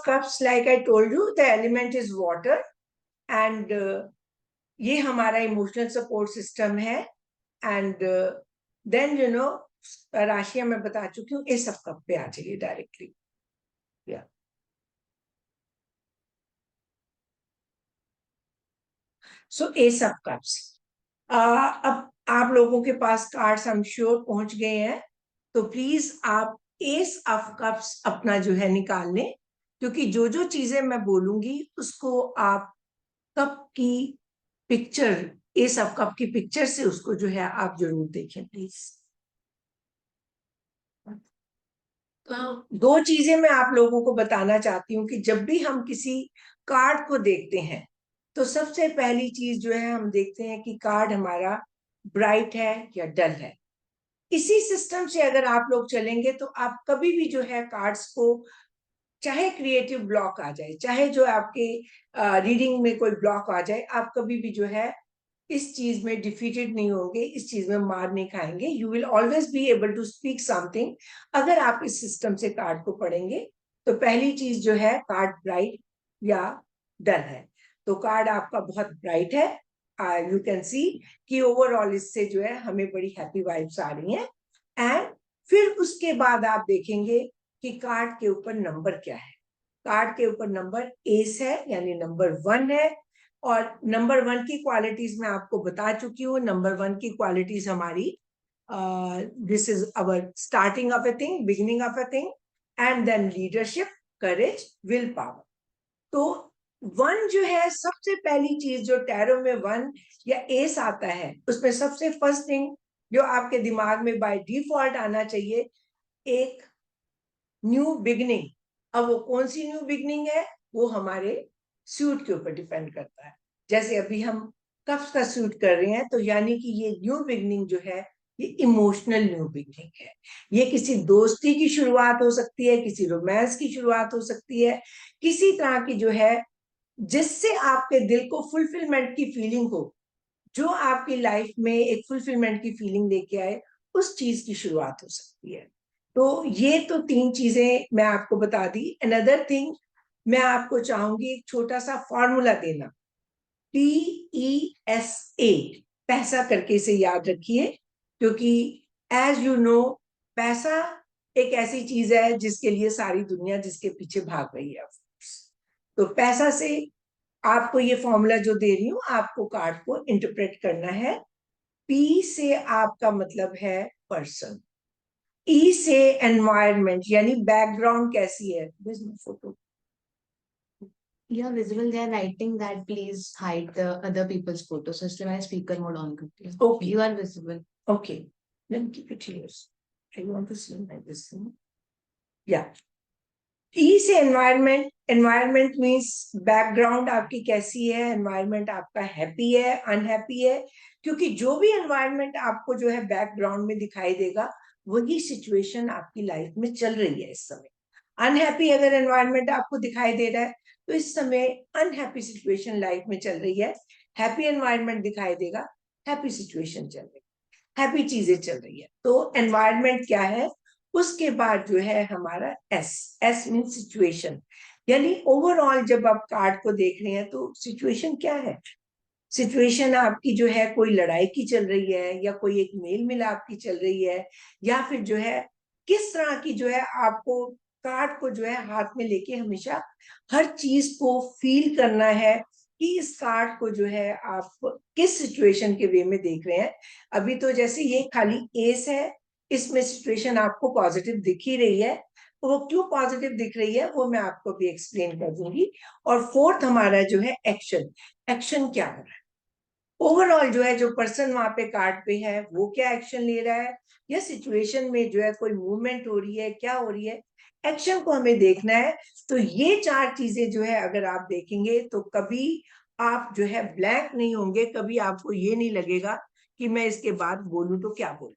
cups, like I told you, the element is water, and ये हमारा emotional support system है. And then राशियां मैं बता चुकी हूँ. एस ऑफ कप पे आ जाइए डायरेक्टली. या सो एस ऑफ कप्स. अब आप लोगों के पास कार्ड्स हम श्योर पहुंच गए हैं, तो प्लीज आप एस ऑफ कप्स अपना जो है निकाल लें, क्योंकि जो जो चीजें मैं बोलूंगी उसको आप कप की पिक्चर, एस ऑफ कप की पिक्चर से उसको जो है आप जरूर देखें प्लीज. तो दो चीजें मैं आप लोगों को बताना चाहती हूँ कि जब भी हम किसी कार्ड को देखते हैं तो सबसे पहली चीज जो है हम देखते हैं कि कार्ड हमारा ब्राइट है या डल है. इसी सिस्टम से अगर आप लोग चलेंगे तो आप कभी भी जो है कार्ड्स को, चाहे क्रिएटिव ब्लॉक आ जाए, चाहे जो आपके रीडिंग में कोई ब्लॉक आ जाए, आप कभी भी जो है इस चीज में डिफीटेड नहीं होंगे, इस चीज में मार नहीं खाएंगे. You will always be able to speak something अगर आप इस सिस्टम से कार्ड को पढ़ेंगे. तो पहली चीज जो है, कार्ड ब्राइट या डल है. तो कार्ड आपका बहुत ब्राइट है. यू कैन सी कि ओवरऑल इससे जो है हमें बड़ी हैप्पी वाइब्स आ रही हैं. एंड फिर उसके बाद आप देखेंगे कि कार्ड के ऊपर नंबर क्या है. कार्ड के ऊपर नंबर एस है, यानी नंबर 1 है. और नंबर 1 की क्वालिटीज मैं आपको बता चुकी हूँ. नंबर 1 की क्वालिटीज हमारी, this is our starting of a thing, beginning of a thing, and then leadership, courage, will power. तो 1 जो है, सबसे पहली चीज जो टैरो में 1 या एस आता है, उसमें सबसे फर्स्ट थिंग जो आपके दिमाग में बाय डिफॉल्ट आना चाहिए, एक न्यू बिगनिंग. अब वो कौन सी न्यू बिगनिंग है, वो हमारे सूट के ऊपर डिपेंड करता है. जैसे अभी हम कफ्स का सूट कर रहे हैं, तो यानी कि ये न्यू बिगनिंग जो है, ये इमोशनल न्यू बिगनिंग है. ये किसी दोस्ती की शुरुआत हो सकती है, किसी रोमांस की शुरुआत हो सकती है, किसी तरह की जो है जिससे आपके दिल को फुलफिलमेंट की फीलिंग हो, जो आपकी लाइफ में एक फुलफिलमेंट की फीलिंग लेके आए, उस चीज की शुरुआत हो सकती है. तो ये तो 3 चीजें मैं आपको बता दी. अनदर थिंग, मैं आपको चाहूंगी एक छोटा सा फॉर्मूला देना. PESA, पैसा करके इसे याद रखिए, क्योंकि एज यू नो, पैसा एक ऐसी चीज है जिसके लिए सारी दुनिया जिसके पीछे भाग रही है. तो पैसा से आपको ये फॉर्मूला जो दे रही हूं, आपको कार्ड को इंटरप्रेट करना है. पी से आपका मतलब है पर्सन. ई से एनवायरमेंट, यानी बैकग्राउंड कैसी है. Photo You are visible. They are writing that please hide the other people's photos. So इसलिए मैंने speaker mode on कर दिया. Okay. You are visible. Okay. Then keep it here. I want to see like this thing. Yeah. ई से environment. Environment means background आपकी कैसी है, environment आपका happy है, अनहैप्पी है. क्योंकि जो भी एनवायरमेंट आपको जो है बैकग्राउंड में दिखाई देगा, वही सिचुएशन आपकी लाइफ में चल रही है इस समय. अनहैप्पी अगर एनवायरमेंट आपको दिखाई दे रहा है, तो इस समय अनहैप्पी सिचुएशन लाइफ में चल रही है. हैप्पी एनवायरमेंट दिखाई देगा, हैप्पी सिचुएशन चल रही है, हैप्पी चीजें चल रही है. तो एनवायरमेंट क्या है. उसके बाद जो है हमारा एस. एस मीन सिचुएशन, यानी ओवरऑल जब आप कार्ड को देख रहे हैं तो सिचुएशन क्या है. सिचुएशन आपकी जो है कोई लड़ाई की चल रही है, या कोई एक मेल मिलाप की चल रही है, या फिर जो है किस तरह की जो है आपको कार्ड को जो है हाथ में लेके हमेशा हर चीज को फील करना है कि इस कार्ड को जो है आप किस सिचुएशन के वे में देख रहे हैं. अभी तो जैसे ये खाली एस है, इसमें सिचुएशन आपको पॉजिटिव दिख ही रही है. वो क्यों पॉजिटिव दिख रही है वो मैं आपको भी एक्सप्लेन कर दूंगी. और फोर्थ हमारा जो है एक्शन. एक्शन क्या हो रहा है, ओवरऑल जो है जो पर्सन वहां पे कार्ड पे है वो क्या एक्शन ले रहा है, या सिचुएशन में जो है कोई मूवमेंट हो रही है, क्या हो रही है, एक्शन को हमें देखना है. तो ये 4 चीजें जो है अगर आप देखेंगे तो कभी आप जो है ब्लैंक नहीं होंगे, कभी आपको ये नहीं लगेगा कि मैं इसके बाद बोलूं तो क्या बोलूं.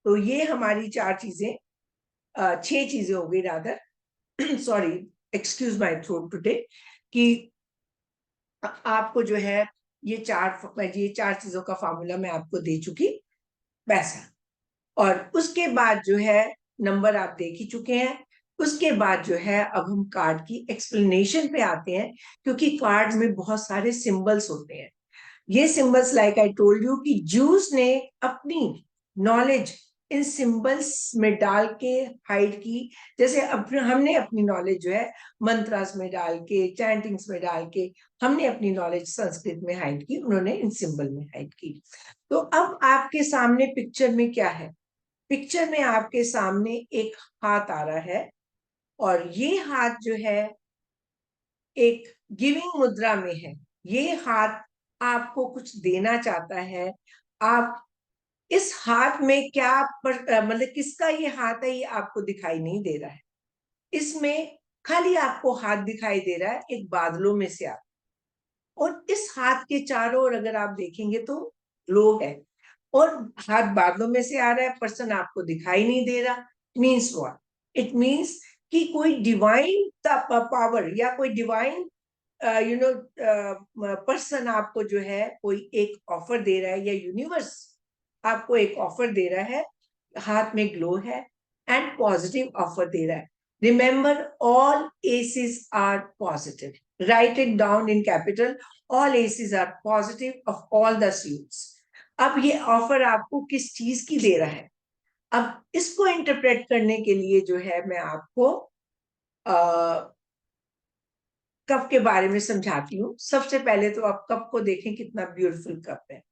तो ये हमारी 4 चीजें, 6 चीजें हो गई rather, sorry, excuse my throat today, कि आपको जो है ये 4 चीजों का फार्मूला मैं आपको दे चुकी. पैसा, और उसके बाद जो है नंबर आप देख ही चुके हैं. उसके बाद जो है अब हम कार्ड की एक्सप्लेनेशन पे आते हैं, क्योंकि कार्ड में बहुत सारे सिंबल्स होते हैं। ये symbols, like I told you, कि जूस ने अपनी नॉलेज इन सिंबल्स में डाल के हाइड की। जैसे हमने अपनी नॉलेज जो है मंत्रास में डाल के, चैंटिंग्स में डाल के हमने अपनी नॉलेज संस्कृत में हाइड की, उन्होंने इन सिंबल में हाइड की। तो अब आपके सामने पिक्चर में क्या है? पिक्चर में आपके सामने एक हाथ आ रहा है, और ये हाथ जो है एक गिविंग मुद्रा में है। ये हाथ आपको कुछ देना चाहता है। आप इस हाथ में क्या मतलब किसका ये हाथ है, ये आपको दिखाई नहीं दे रहा है। इसमें खाली आपको हाथ दिखाई दे रहा है, एक बादलों में से आता। और इस हाथ के चारों ओर अगर आप देखेंगे तो ग्लो है, और हाथ बादलों में से आ रहा है, पर्सन आपको दिखाई नहीं दे रहा। Means what? इट मीन्स कि कोई डिवाइन पावर या कोई डिवाइन पर्सन आपको जो है कोई एक ऑफर दे रहा है, या यूनिवर्स आपको एक ऑफर दे रहा है। हाथ में ग्लो है एंड पॉजिटिव ऑफर दे रहा है। Remember, all aces are positive. Write it down in capital, all aces are positive of all the suits. अब ये ऑफर आपको किस चीज की दे रहा है? अब इसको इंटरप्रेट करने के लिए जो है मैं आपको कप के बारे में समझाती हूँ। सबसे पहले तो आप कप को देखें, कितना ब्यूटीफुल कप है।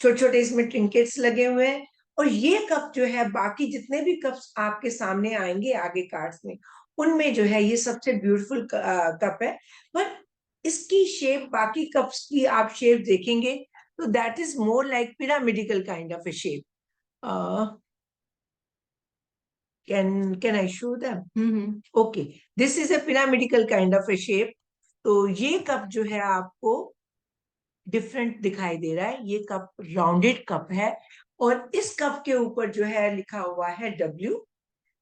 छोटे छोटे इसमें ट्रिंकेट्स लगे हुए हैं। और ये कप जो है, बाकी जितने भी कप्स आपके सामने आएंगे आगे कार्ड्स में, उनमें जो है ये सबसे ब्यूटीफुल कप है। पर इसकी शेप, बाकी कप्स की आप शेप देखेंगे तो that is more like pyramidical kind of A shape. can I show them? Okay, this is a pyramidal kind of a shape. तो ये कप जो है आपको डिफरेंट दिखाई दे रहा है। ये कप राउंडेड कप है, और इस कप के ऊपर जो है लिखा हुआ है W।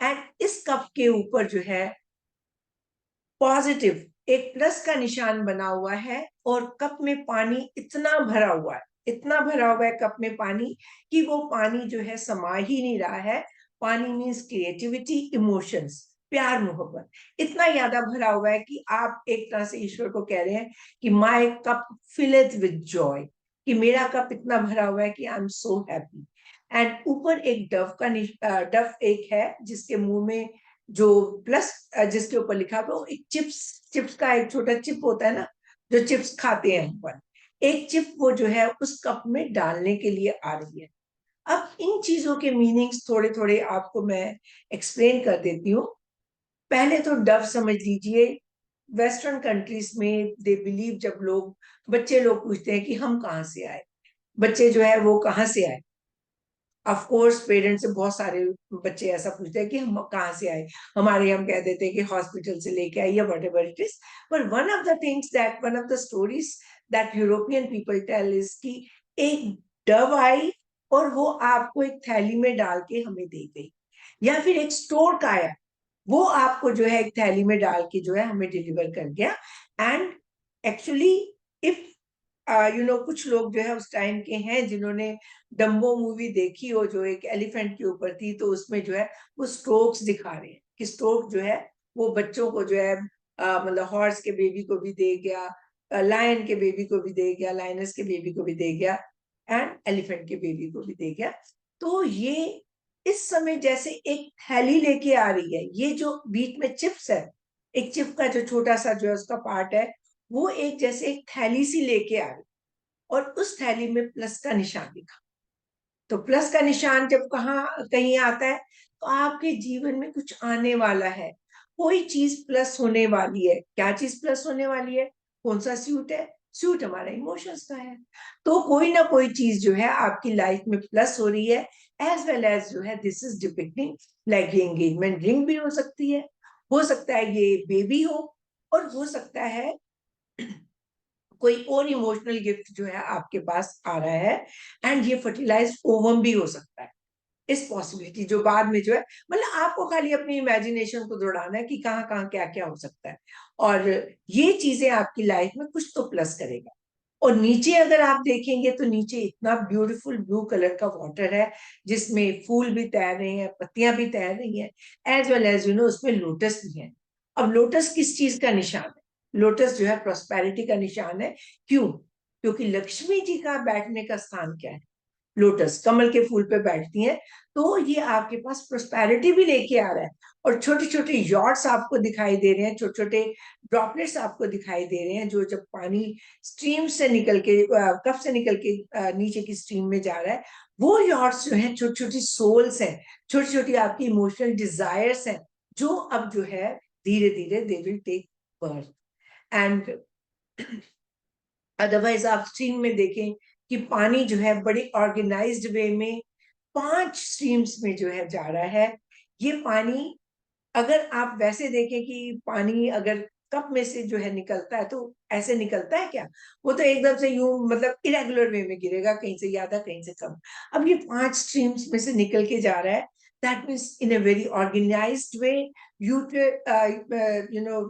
एंड इस कप के ऊपर जो है पॉजिटिव एक प्लस का निशान बना हुआ है। और कप में पानी इतना भरा हुआ है, इतना भरा हुआ है कप में पानी, कि वो पानी जो है समा ही नहीं रहा है। पानी मीन्स क्रिएटिविटी, इमोशंस, प्यार, मोहब्बत, इतना ज्यादा भरा हुआ है कि आप एक तरह से ईश्वर को कह रहे हैं कि माई कप फिलथ विद जॉय, कि मेरा कप इतना भरा हुआ है कि I am so happy. And ऊपर एक डव एक है, जिसके मुंह में जो प्लस, जिसके ऊपर लिखा हुआ वो एक चिप्स का एक छोटा चिप होता है ना, जो चिप्स खाते हैं अपन, एक चिप वो जो है उस कप में डालने के लिए आ रही है। अब इन चीजों के मीनिंग्स थोड़े थोड़े आपको मैं एक्सप्लेन कर देती हूँ। पहले तो डव समझ लीजिए। वेस्टर्न कंट्रीज में दे बिलीव, जब लोग, बच्चे लोग पूछते हैं कि हम कहाँ से आए, बच्चे जो है वो कहाँ से आए। ऑफ कोर्स पेरेंट्स से बहुत सारे बच्चे ऐसा पूछते हैं कि हम कहाँ से आए। हमारे हम कह देते हैं कि हॉस्पिटल से लेके आए, या वट एवर इट इज। पर one of the things that, one of the stories that European people tell is कि एक डव आई, और वो आपको एक थैली में डाल के हमें दे गई। या फिर एक स्टोर का आया, वो आपको जो है एक थैली में डाल के जो है हमें डिलीवर कर गया। एंड एक्चुअली, इफ कुछ लोग जो है उस टाइम के हैं जिन्होंने डम्बो मूवी देखी हो, जो एक एलिफेंट के ऊपर थी, तो उसमें जो है वो स्ट्रोक्स दिखा रहे हैं कि स्ट्रोक जो है वो बच्चों को जो है मतलब हॉर्स के बेबी को भी दे गया, लायन के बेबी को भी दे गया, लाइनस के बेबी को भी दे गया, एंड एलिफेंट के बेबी को भी दे गया। तो ये इस समय जैसे एक थैली लेके आ रही है, ये जो बीच में चिप्स है, एक चिप का जो छोटा सा जो है उसका पार्ट है, वो एक जैसे एक थैली सी लेके आ रही, और उस थैली में प्लस का निशान दिखा। तो प्लस का निशान जब कहाँ कहीं आता है, तो आपके जीवन में कुछ आने वाला है, कोई चीज प्लस होने वाली है। क्या चीज प्लस होने वाली है? कौन सा सूट है? सूट हमारा इमोशंस का है। तो कोई ना कोई चीज जो है आपकी लाइफ में प्लस हो रही है। एज वेल एज जो है दिस इज डिपिक्टिंग, लाइक ये एंगेजमेंट रिंग भी हो सकती है, हो सकता है ये बेबी हो, और हो सकता है कोई और इमोशनल गिफ्ट जो है आपके पास आ रहा है। एंड ये फर्टिलाइज ओवम भी हो सकता है। इस पॉसिबिलिटी जो बाद में जो है, मतलब आपको खाली अपनी इमेजिनेशन को दौड़ाना है कि कहाँ कहाँ क्या क्या हो सकता है, और ये चीजें आपकी लाइफ में कुछ तो प्लस करेगा। और नीचे अगर आप देखेंगे तो नीचे इतना ब्यूटीफुल ब्लू कलर का वाटर है, जिसमें फूल भी तैर रहे हैं, पत्तियां भी तैर रही हैं, एज वेल एज उसमें लोटस भी है। अब लोटस किस चीज का निशान है? लोटस जो है प्रॉस्पेरिटी का निशान है। क्यों? क्योंकि लक्ष्मी जी का बैठने का स्थान क्या है? लोटस, कमल के फूल पे बैठती हैं। तो ये आपके पास प्रोस्पेरिटी भी लेके आ रहा है। और छोटे छोटे यॉट्स आपको दिखाई दे रहे हैं, छोटे छोटे ड्रॉपलेट्स आपको दिखाई दे रहे हैं, जो जब पानी स्ट्रीम से निकल के कप से निकल के नीचे की स्ट्रीम में जा रहा है, वो यॉट्स जो है छोटी छोटी सोल्स हैं, छोटी छोटी आपकी इमोशनल डिजायर्स हैं, जो अब जो है धीरे धीरे they will take birth. And otherwise आप स्ट्रीम में देखें कि पानी जो है बड़े ऑर्गेनाइज्ड वे में 5 स्ट्रीम्स में जो है जा रहा है। ये पानी, अगर आप वैसे देखें कि पानी अगर कप में से जो है निकलता है तो ऐसे निकलता है क्या? वो तो एकदम से यूं मतलब इरेगुलर वे में गिरेगा, कहीं से ज्यादा कहीं से कम। अब ये 5 स्ट्रीम्स में से निकल के जा रहा है, that means in a very organised way. You you know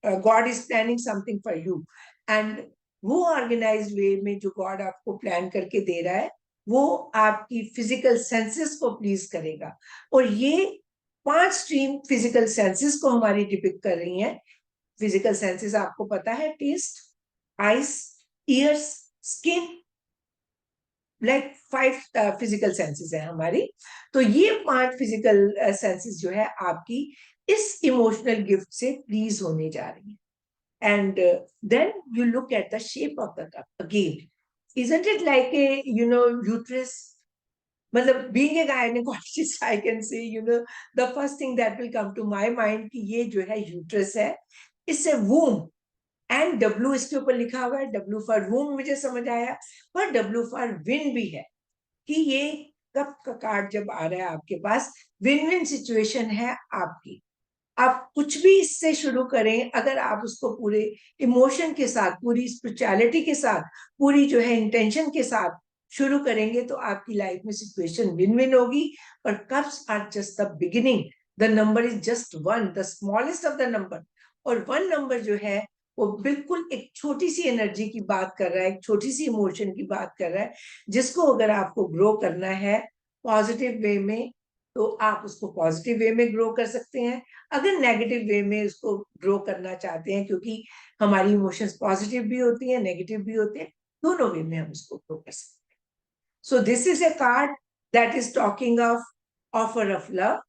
God is planning something for you. And वो ऑर्गेनाइज्ड वे में जो गॉड आपको प्लान करके दे रहा है, वो आपकी फिजिकल सेंसेस को प्लीज करेगा। और ये 5 स्ट्रीम फिजिकल सेंसेस को हमारी डिपिक्ट कर रही हैं। फिजिकल सेंसेस आपको पता है, taste, eyes, ears, skin, like 5 physical senses है हमारी। तो ये 5 फिजिकल सेंसेस जो है आपकी इस इमोशनल गिफ्ट से प्लीज होने जा रही है। And then you look at the shape of the cup again. Isn't it like a, uterus? मतलब being a gynecologist, I can say, the first thing that will come to my mind कि ये जो है uterus है, इससे womb, and W इसके ऊपर लिखा हुआ है, W फॉर womb मुझे समझ आया, पर W फॉर विन भी है, कि ये कप का कार्ड जब आ रहा है आपके पास, विन विन सिचुएशन है आपकी। आप कुछ भी इससे शुरू करें, अगर आप उसको पूरे इमोशन के साथ, पूरी स्पिरिचुअलिटी के साथ, पूरी जो है इंटेंशन के साथ शुरू करेंगे, तो आपकी लाइफ में सिचुएशन विन विन होगी। और cups are just the beginning, the number is just 1, the smallest of the number. और 1 नंबर जो है वो बिल्कुल एक छोटी सी एनर्जी की बात कर रहा है, एक छोटी सी इमोशन की बात कर रहा है, जिसको अगर आपको ग्रो करना है पॉजिटिव वे में, तो आप उसको पॉजिटिव वे में ग्रो कर सकते हैं। अगर नेगेटिव वे में उसको ग्रो करना चाहते हैं, क्योंकि हमारी इमोशंस पॉजिटिव भी होती हैं, नेगेटिव भी होते हैं, दोनों वे में हम उसको ग्रो कर सकते हैं। So this is a card that is talking of offer of love,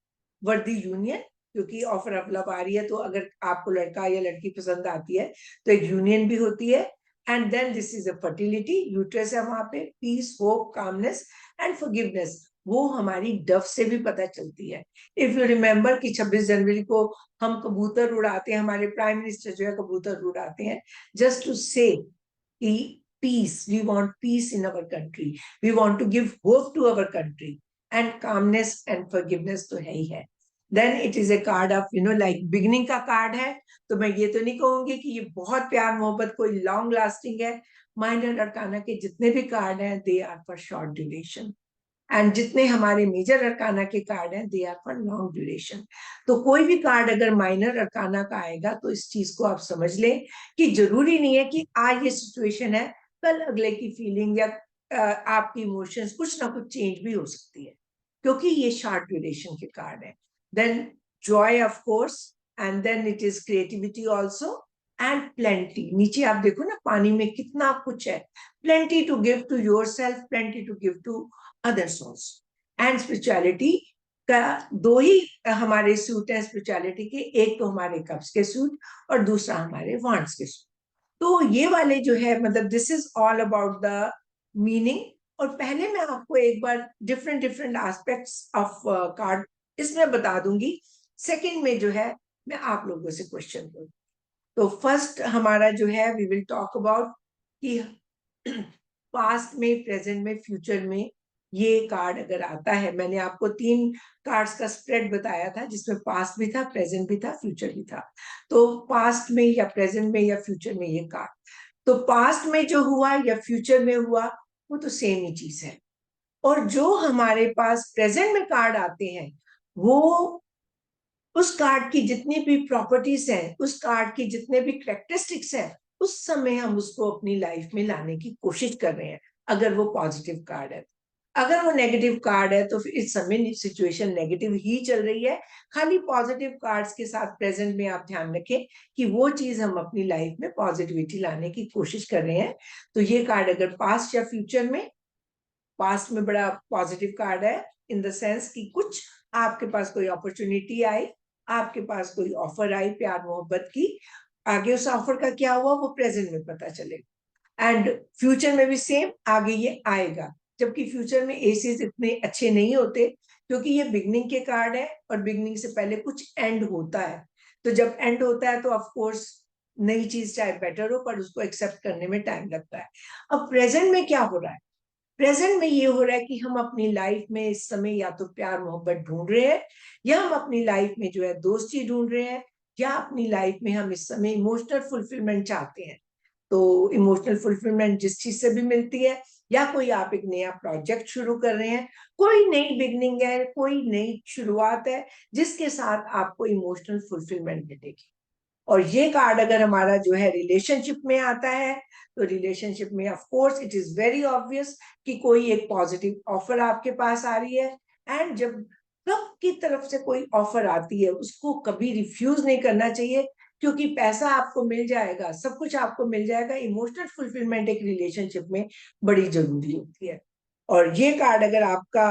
वर्दी यूनियन। क्योंकि ऑफर ऑफ लव आ रही है, तो अगर आपको लड़का या लड़की पसंद आती है तो एक यूनियन भी होती है। And then this is a fertility, uterus है वहां पे, peace, hope, calmness and forgiveness, वो हमारी डव से भी पता चलती है। इफ यू रिमेम्बर कि 26 जनवरी को हम कबूतर उड़ाते हैं, हमारे प्राइम मिनिस्टर जो है कबूतर उड़ाते हैं, just to say peace, we want peace in our country, we want to give hope to our country, and calmness and forgiveness तो है ही है। Then it is a card of like beginning का कार्ड है। तो मैं ये तो नहीं कहूंगी कि ये बहुत प्यार मोहब्बत कोई लॉन्ग लास्टिंग है। माइनर अरकाना के जितने भी कार्ड हैं, they are for short duration, and जितने हमारे मेजर अरकाना के कार्ड हैं, they are for long duration. तो कोई भी कार्ड अगर माइनर अरकाना का आएगा, तो इस चीज को आप समझ लें कि जरूरी नहीं है कि आज ये सिचुएशन है, कल अगले की फीलिंग या आपकी इमोशंस कुछ ना कुछ चेंज भी हो सकती है, क्योंकि ये शॉर्ट ड्यूरेशन के कार्ड है। Then joy of course, and then it is creativity also, and plenty. नीचे आप देखो ना, पानी में कितना कुछ है, plenty to give to yourself, plenty to give to others also. And spirituality का 2 ही हमारे सूट है स्पिरिचुअलिटी के, एक तो हमारे कप्स के सूट और दूसरा हमारे वांड्स के सूट। तो ये वाले जो है, मतलब this is all about the meaning. और पहले मैं आपको एक बार different different aspects of card इसमें बता दूंगी, सेकंड में जो है मैं आप लोगों से क्वेश्चन करूँ। तो फर्स्ट हमारा जो है, वी विल टॉक अबाउट कि पास्ट में, प्रेजेंट में, फ्यूचर में ये कार्ड अगर आता है, मैंने आपको 3 कार्ड्स का स्प्रेड बताया था, जिसमें पास्ट भी था, प्रेजेंट भी था, फ्यूचर भी था। तो पास्ट में या प्रेजेंट में या फ्यूचर में ये कार्ड, तो पास्ट में जो हुआ या फ्यूचर में हुआ, वो तो सेम ही चीज है। और जो हमारे पास प्रेजेंट में कार्ड आते हैं, वो उस कार्ड की जितनी भी प्रॉपर्टीज हैं, उस कार्ड की जितने भी करेक्टरिस्टिक्स हैं, उस समय हम उसको अपनी लाइफ में लाने की कोशिश कर रहे हैं, अगर वो पॉजिटिव कार्ड है। अगर वो नेगेटिव कार्ड है तो फिर इस समय सिचुएशन नेगेटिव ही चल रही है। खाली पॉजिटिव कार्ड्स के साथ प्रेजेंट में आप ध्यान रखें कि वो चीज हम अपनी लाइफ में पॉजिटिविटी लाने की कोशिश कर रहे हैं। तो ये कार्ड अगर पास्ट या फ्यूचर में, पास्ट में बड़ा पॉजिटिव कार्ड है इन द सेंस कि कुछ आपके पास कोई अपॉर्चुनिटी आई, आपके पास कोई ऑफर आई प्यार मोहब्बत की, आगे उस ऑफर का क्या हुआ वो प्रेजेंट में पता चलेगा। एंड फ्यूचर में भी सेम, आगे ये आएगा, जबकि फ्यूचर में एसेस इतने अच्छे नहीं होते क्योंकि ये बिगनिंग के कार्ड है और बिगनिंग से पहले कुछ एंड होता है। तो जब एंड होता है तो ऑफ कोर्स नई चीज चाहे बेटर हो पर उसको एक्सेप्ट करने में टाइम लगता है। अब प्रेजेंट में क्या हो रहा है? प्रेजेंट में ये हो रहा है कि हम अपनी लाइफ में इस समय या तो प्यार मोहब्बत ढूंढ रहे हैं, या हम अपनी लाइफ में जो है दोस्ती ढूंढ रहे हैं, या अपनी लाइफ में हम इस समय इमोशनल फुलफिलमेंट चाहते हैं। तो इमोशनल फुलफिलमेंट जिस चीज से भी मिलती है, या कोई आप एक नया प्रोजेक्ट शुरू कर रहे हैं, कोई नई बिगनिंग है, कोई नई शुरुआत है जिसके साथ आपको इमोशनल फुलफिलमेंट मिलेगी। और ये कार्ड अगर हमारा जो है रिलेशनशिप में आता है, तो रिलेशनशिप में of course it is very obvious कि कोई एक पॉजिटिव ऑफर आपके पास आ रही है। एंड जब सबकी तरफ से कोई ऑफर आती है उसको कभी रिफ्यूज नहीं करना चाहिए, क्योंकि पैसा आपको मिल जाएगा, सब कुछ आपको मिल जाएगा। इमोशनल फुलफिलमेंट एक रिलेशनशिप में बड़ी जरूरी होती है। और ये कार्ड अगर आपका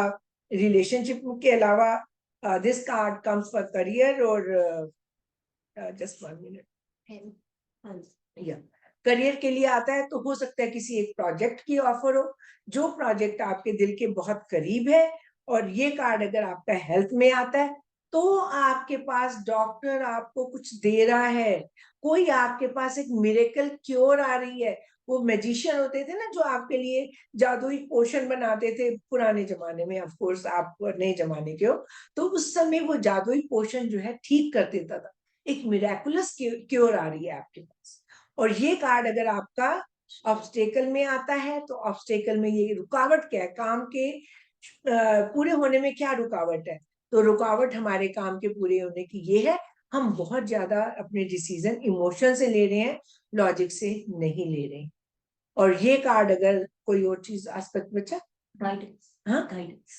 रिलेशनशिप के अलावा, this card comes for career और जस्ट 1 मिनट, या करियर के लिए आता है, तो हो सकता है किसी एक प्रोजेक्ट की ऑफर हो, जो प्रोजेक्ट आपके दिल के बहुत करीब है। और ये कार्ड अगर आपका हेल्थ में आता है, तो आपके पास डॉक्टर आपको कुछ दे रहा है, कोई आपके पास एक मिरेकल क्योर आ रही है। वो मैजिशियन होते थे ना जो आपके लिए जादुई पोशन बनाते थे पुराने जमाने में, ऑफ कोर्स आप नए जमाने के हो, तो उस समय वो जादुई पोशन जो है ठीक कर देता था। एक मिरेकुलस क्योर आ रही है आपके पास। और ये कार्ड अगर आपका ऑब्स्टेकल में आता है, तो ऑब्स्टेकल में ये रुकावट क्या है, काम के पूरे होने में क्या रुकावट है? तो रुकावट हमारे काम के पूरे होने की ये है, हम बहुत ज्यादा अपने डिसीजन इमोशन से ले रहे हैं, लॉजिक से नहीं ले रहे। और ये कार्ड अगर कोई और चीज एस्पेक्ट बचा, गाइडेंस, हाँ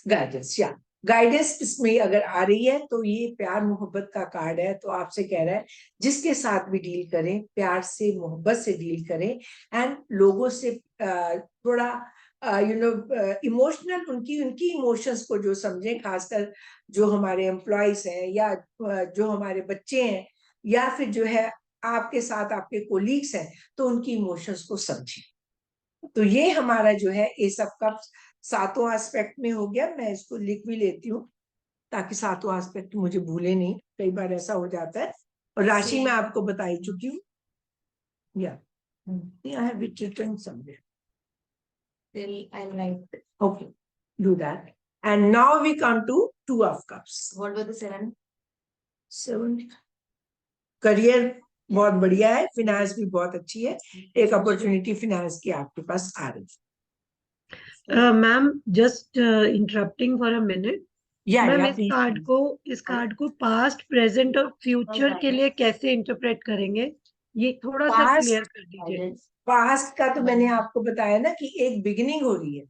गाइडेंस, या गाइडेंस इसमें अगर आ रही है तो ये प्यार मोहब्बत का कार्ड है। तो आपसे कह रहा है जिसके साथ भी डील करें, प्यार से मोहब्बत से डील करें, एंड लोगों से थोड़ा इमोशनल, उनकी उनकी इमोशंस को जो समझें, खासकर जो हमारे एम्प्लॉयज हैं, या जो हमारे बच्चे हैं, या फिर जो है आपके साथ आपके कोलीग्स हैं, तो उनकी इमोशंस को समझें। तो ये हमारा जो है ये सब का सातों एस्पेक्ट में हो गया। मैं इसको लिख भी लेती हूँ ताकि सातों एस्पेक्ट मुझे भूले नहीं, कई बार ऐसा हो जाता है। और राशि मैं आपको बता ही चुकी हूँ, या I have it written somewhere, I'll write. okay, do that. And now we come to two of cups. What were the 7? 7 career बहुत बढ़िया है, फिनांस भी बहुत अच्छी है, एक अपॉर्चुनिटी फिनांस की आपके पास आ रही है। Ma'am just interrupting for a minute, ma'am इस कार्ड को पास्ट प्रेजेंट और फ्यूचर के लिए कैसे इंटरप्रेट करेंगे, ये थोड़ा सा क्लियर कर दीजिए। पास्ट का तो मैंने आपको बताया ना कि एक बिगिनिंग हो रही है,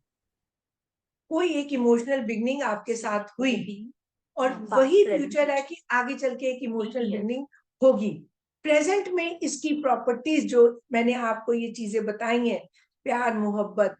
कोई एक इमोशनल बिगिनिंग आपके साथ हुई, और वही फ्यूचर है कि आगे चल के एक इमोशनल बिगिनिंग होगी। प्रेजेंट में इसकी प्रॉपर्टीज जो मैंने आपको ये चीजें बताई हैं, प्यार मोहब्बत,